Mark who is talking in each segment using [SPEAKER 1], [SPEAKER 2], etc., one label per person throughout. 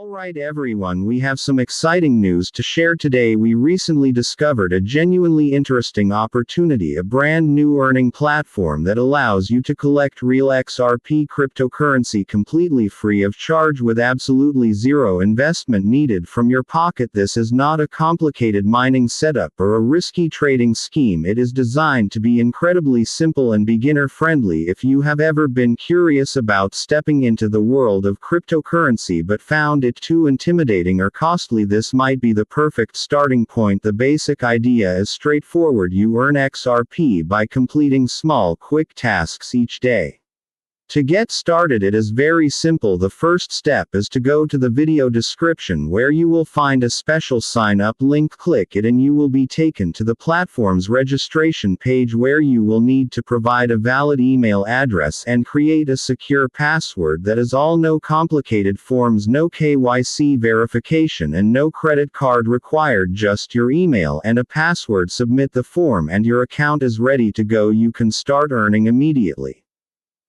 [SPEAKER 1] Alright everyone, we have some exciting news to share today. We recently discovered a genuinely interesting opportunity, a brand new earning platform that allows you to collect real XRP cryptocurrency completely free of charge with absolutely zero investment needed from your pocket. This is not a complicated mining setup or a risky trading scheme. It is designed to be incredibly simple and beginner friendly. If you have ever been curious about stepping into the world of cryptocurrency but found it too intimidating or costly, this might be the perfect starting point. The basic idea is straightforward. You earn XRP by completing small, quick tasks each day. To get started, it is very simple. The first step is to go to the video description where you will find a special sign up link. Click it and you will be taken to the platform's registration page where you will need to provide a valid email address and create a secure password. That is all. No complicated forms, no KYC verification, and no credit card required. Just your email and a password. Submit the form and your account is ready to go. You can start earning immediately.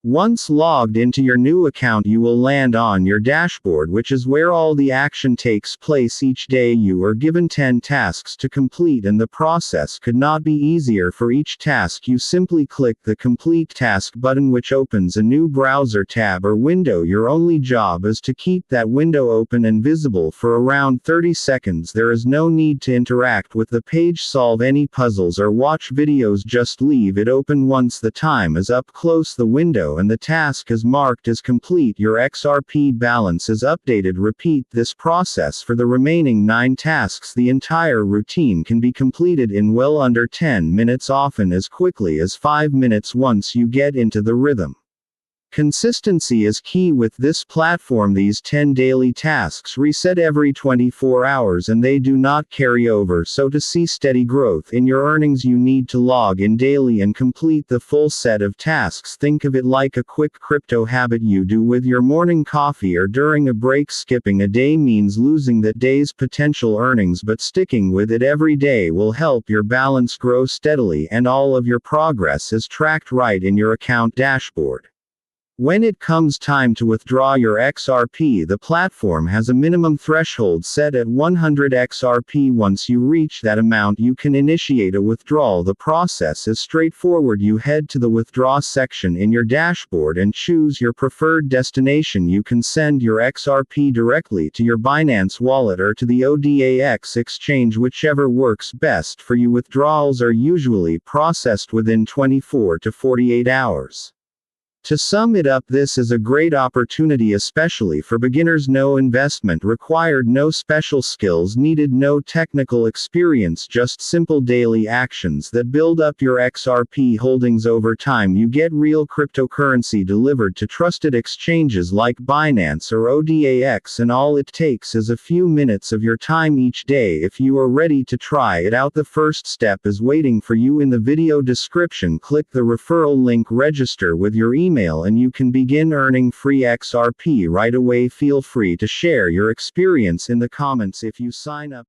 [SPEAKER 1] Once logged into your new account, you will land on your dashboard, which is where all the action takes place. Each day you are given 10 tasks to complete, and the process could not be easier. For each task, you simply click the Complete Task button, which opens a new browser tab or window. Your only job is to keep that window open and visible for around 30 seconds. There is no need to interact with the page, solve any puzzles, or watch videos. Just leave it open. Once the time is up, close the window and the task is marked as complete. Your XRP balance is updated. Repeat this process for the remaining 9 tasks. The entire routine can be completed in well under 10 minutes, often as quickly as 5 minutes once you get into the rhythm. Consistency is key with this platform. These 10 daily tasks reset every 24 hours and they do not carry over. So to see steady growth in your earnings, you need to log in daily and complete the full set of tasks. Think of it like a quick crypto habit you do with your morning coffee or during a break. Skipping a day means losing that day's potential earnings, but sticking with it every day will help your balance grow steadily, and all of your progress is tracked right in your account dashboard. When it comes time to withdraw your XRP, the platform has a minimum threshold set at 100 XRP. Once you reach that amount, you can initiate a withdrawal. The process is straightforward. You head to the withdraw section in your dashboard and choose your preferred destination. You can send your XRP directly to your Binance wallet or to the ODAX exchange, whichever works best for you. Withdrawals are usually processed within 24 to 48 hours. To sum it up, this is a great opportunity, especially for beginners. No investment required, no special skills needed, no technical experience, just simple daily actions that build up your XRP holdings over time. You get real cryptocurrency delivered to trusted exchanges like Binance or ODAX, and all it takes is a few minutes of your time each day. If you are ready to try it out, the first step is waiting for you in the video description. Click the referral link, register with your email, and you can begin earning free XRP right away. Feel free to share your experience in the comments if you sign up.